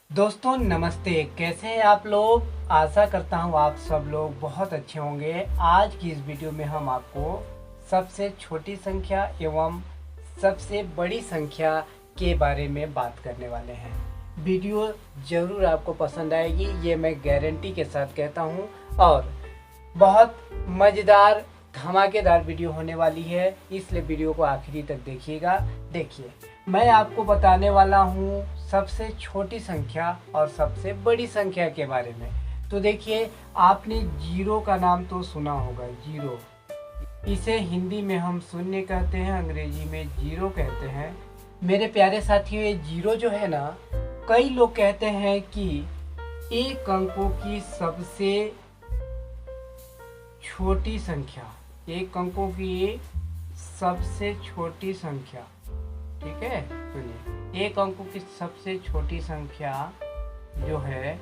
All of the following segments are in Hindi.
दोस्तों नमस्ते। कैसे हैं आप लोग। आशा करता हूँ आप सब लोग बहुत अच्छे होंगे। आज की इस वीडियो में हम आपको सबसे छोटी संख्या एवं सबसे बड़ी संख्या के बारे में बात करने वाले हैं। वीडियो ज़रूर आपको पसंद आएगी, ये मैं गारंटी के साथ कहता हूँ। और बहुत मज़ेदार धमाकेदार वीडियो होने वाली है, इसलिए वीडियो को आखिरी तक देखिएगा। देखिए, मैं आपको बताने वाला हूँ सबसे छोटी संख्या और सबसे बड़ी संख्या के बारे में। तो देखिए, आपने जीरो का नाम तो सुना होगा। जीरो, इसे हिंदी में हम शून्य कहते हैं, अंग्रेजी में जीरो कहते हैं। मेरे प्यारे साथियों, ये जीरो जो है ना, कई लोग कहते हैं कि एक अंकों की सबसे छोटी संख्या, एक अंकों की सबसे छोटी संख्या। ठीक है, सुनिए, एक अंकों की सबसे छोटी संख्या जो है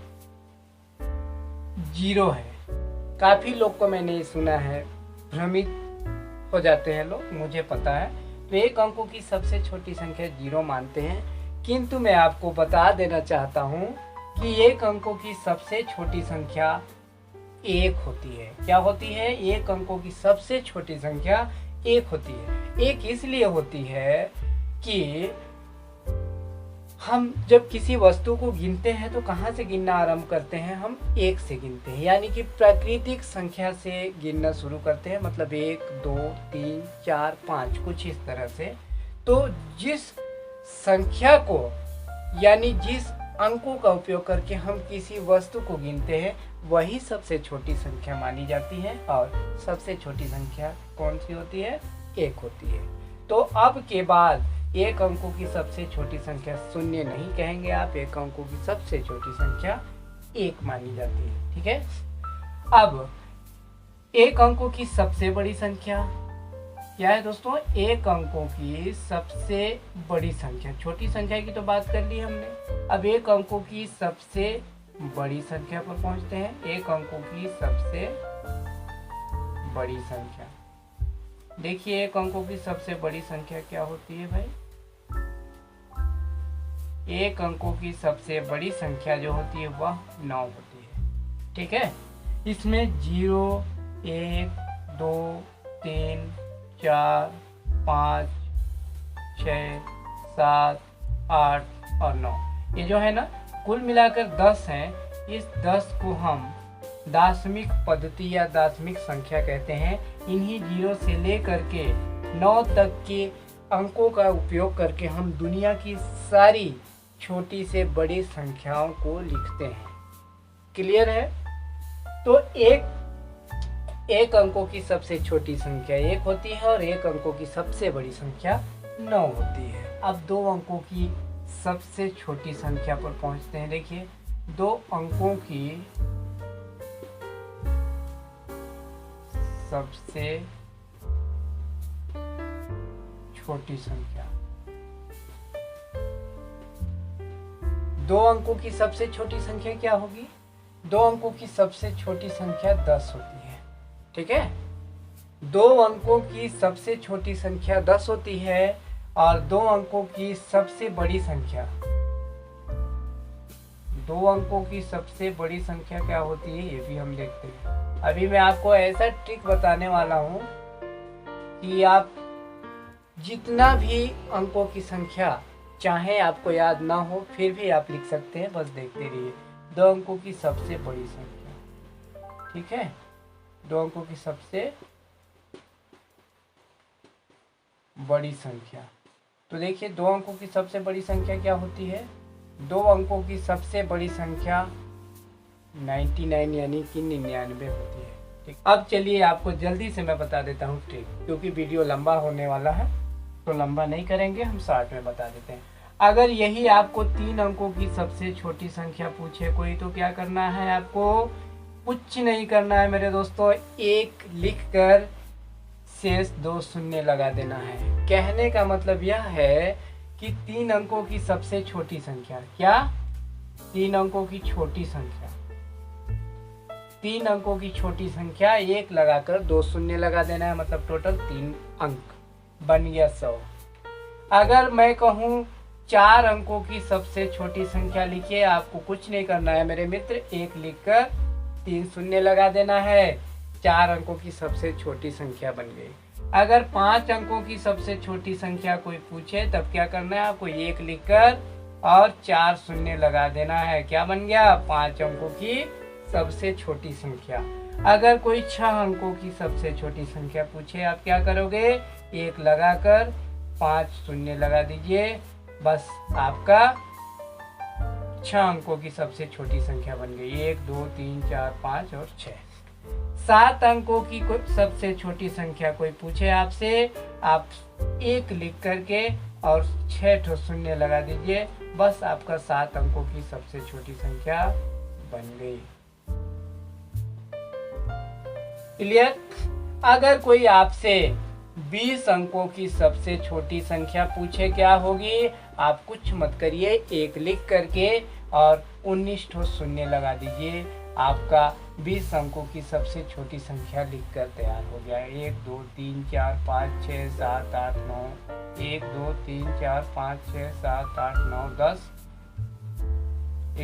जीरो है। काफी लोग को मैंने सुना है, भ्रमित हो जाते हैं लोग, मुझे पता है। तो एक अंकों की सबसे छोटी संख्या जीरो मानते हैं, किंतु मैं आपको बता देना चाहता हूँ कि एक अंकों की सबसे छोटी संख्या एक होती है। क्या होती है? एक अंकों की सबसे छोटी संख्या एक होती है। एक इसलिए होती है कि हम जब किसी वस्तु को गिनते हैं तो कहाँ से गिनना आरंभ करते हैं? हम एक से गिनते हैं, यानी कि प्राकृतिक संख्या से गिनना शुरू करते हैं। मतलब 1 2 3 4 5 कुछ इस तरह से। तो जिस संख्या को, यानी जिस अंकों का उपयोग करके हम किसी वस्तु को गिनते हैं, वही सबसे छोटी संख्या मानी जाती है। और सबसे छोटी संख्या कौन सी होती है? एक होती है। तो अब के बाद एक अंकों की सबसे छोटी संख्या शून्य नहीं कहेंगे आप, एक अंकों की सबसे छोटी संख्या एक मानी जाती है। ठीक है। अब एक अंकों की सबसे बड़ी संख्या क्या है दोस्तों? एक अंकों की सबसे बड़ी संख्या। छोटी संख्या की तो बात कर ली हमने, अब एक अंकों की सबसे बड़ी संख्या पर पहुंचते हैं। एक अंकों की सबसे बड़ी संख्या, देखिए एक अंकों की सबसे बड़ी संख्या क्या होती है भाई? एक अंकों की सबसे बड़ी संख्या जो होती है वह 9 होती है। ठीक है। इसमें 0 1 2 3 4 5 6 7 8 और 9, ये जो है ना कुल मिलाकर 10 हैं। इस 10 को हम दशमिक पद्धति या दशमिक संख्या कहते हैं। इन्हीं 0 से लेकर के 9 तक के अंकों का उपयोग करके हम दुनिया की सारी छोटी से बड़ी संख्याओं को लिखते हैं। क्लियर है? तो एक अंकों की सबसे छोटी संख्या एक होती है और एक अंकों की सबसे बड़ी संख्या 9 होती है। अब दो अंकों की सबसे छोटी संख्या पर पहुंचते हैं। देखिए, दो अंकों की सबसे छोटी संख्या, दो अंकों की सबसे छोटी संख्या क्या होगी? दो अंकों की सबसे छोटी संख्या 10 होती है। ठीक है। दो अंकों की सबसे छोटी संख्या 10 होती है और दो अंकों की सबसे बड़ी संख्या, दो अंकों की सबसे बड़ी संख्या क्या होती है ये भी हम देखते हैं। अभी मैं आपको ऐसा ट्रिक बताने वाला हूं कि आप जितना भी अंकों की संख्या चाहे आपको याद ना हो, फिर भी आप लिख सकते हैं, बस देखते रहिए। दो अंकों की सबसे बड़ी संख्या। ठीक है, दो अंकों की सबसे बड़ी संख्या। तो देखिए, दो अंकों की सबसे बड़ी संख्या क्या होती है? दो अंकों की सबसे बड़ी संख्या 99 यानी कि 99 होती है। ठीक, अब चलिए आपको जल्दी से मैं बता देता हूँ ट्रिक, क्योंकि वीडियो लंबा होने वाला है तो लंबा नहीं करेंगे, हम शॉर्ट में बता देते हैं। अगर यही आपको 3 अंकों की सबसे छोटी संख्या पूछे कोई, तो क्या करना है आपको? कुछ नहीं करना है मेरे दोस्तों, एक लिखकर शेष 2 शून्य लगा देना है। कहने का मतलब यह है कि 3 अंकों की सबसे छोटी संख्या, क्या? 3 अंकों की छोटी संख्या, 3 अंकों की छोटी संख्या एक लगाकर 2 शून्य लगा देना है, मतलब टोटल 3 अंक बन गया 100। अगर मैं कहूँ 4 अंकों की सबसे छोटी संख्या लिखिए। आपको कुछ नहीं करना है मेरे मित्र, 1 लिखकर 3 शून्य लगा देना है। 4 अंकों की सबसे छोटी संख्या बन गई। अगर 5 अंकों की सबसे छोटी संख्या कोई पूछे तब क्या करना है, आपको 1 लिखकर और 4 शून्य लगा देना है। क्या बन गया, 5 अंकों की सबसे छोटी संख्या। अगर कोई 6 अंकों की सबसे छोटी संख्या पूछे, आप क्या करोगे, 1 लगाकर 5 शून्य लगा दीजिए। बस आपका 6 अंकों की सबसे छोटी संख्या बन गई। 1 2 3 4 5 और 6। 7 अंकों की सबसे छोटी संख्या कोई पूछे आपसे, आप 1 लिख करके और 6 शून्य लगा दीजिए। बस आपका 7 अंकों की सबसे छोटी संख्या बन गई। क्लियर। अगर कोई आपसे 20 अंकों की सबसे छोटी संख्या पूछे, क्या होगी, आप कुछ मत करिए, 1 लिख करके और 19 शून्य लगा दीजिए। आपका 20 अंकों की सबसे छोटी संख्या लिखकर तैयार हो गया। 1 2 3 4 5 6 7 8 9 1 2 3 4 5 6 7 8 9 10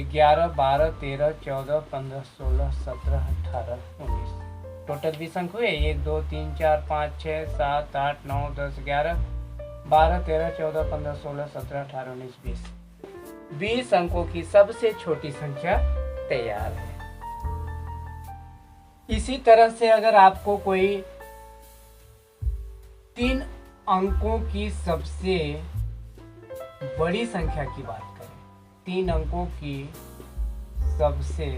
11 12 13 14 15 16 17 18 19। टोटल 20 अंक हुए। 1 2 3 4 5 6 7 8 9 10 11 12 13 14 15 16 17 18 19 20। 20 अंकों की सबसे छोटी संख्या तैयार है। इसी तरह से अगर आपको कोई 3 अंकों की सबसे बड़ी संख्या की बात करें, 3 अंकों की सबसे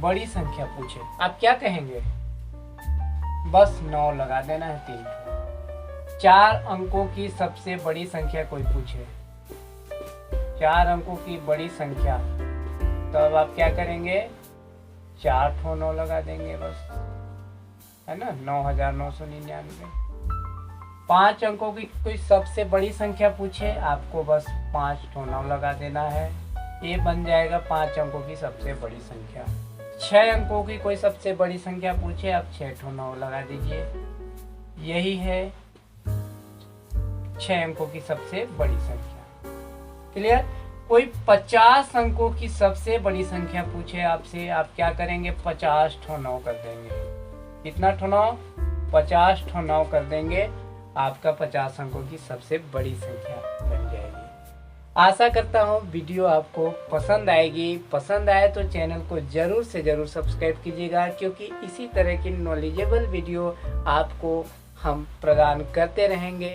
बड़ी संख्या पूछे, आप क्या कहेंगे, बस 9 लगा देना है। 3 4 अंकों की सबसे बड़ी संख्या कोई पूछे, 4 अंकों की बड़ी संख्या, तो अब आप क्या करेंगे, 4 9 लगा देंगे बस, है ना, 9999। 5 अंकों की कोई सबसे बड़ी संख्या पूछे, आपको बस 5 9 लगा देना है। ये बन जाएगा 5 अंकों की सबसे बड़ी संख्या। 6 अंकों की कोई सबसे बड़ी संख्या पूछे, आप 6 9 लगा दीजिए। यही है 6 अंकों की सबसे बड़ी संख्या। क्लियर। कोई 50 अंकों की सबसे बड़ी संख्या पूछे आपसे, आप क्या करेंगे, 50 9 कर देंगे। कितना 9? 50 9 कर देंगे। आपका 50 अंकों की सबसे बड़ी संख्या बन जाएगी। आशा करता हूँ वीडियो आपको पसंद आएगी। पसंद आए तो चैनल को जरूर से जरूर सब्सक्राइब कीजिएगा, क्योंकि इसी तरह की नॉलेजेबल वीडियो आपको हम प्रदान करते रहेंगे।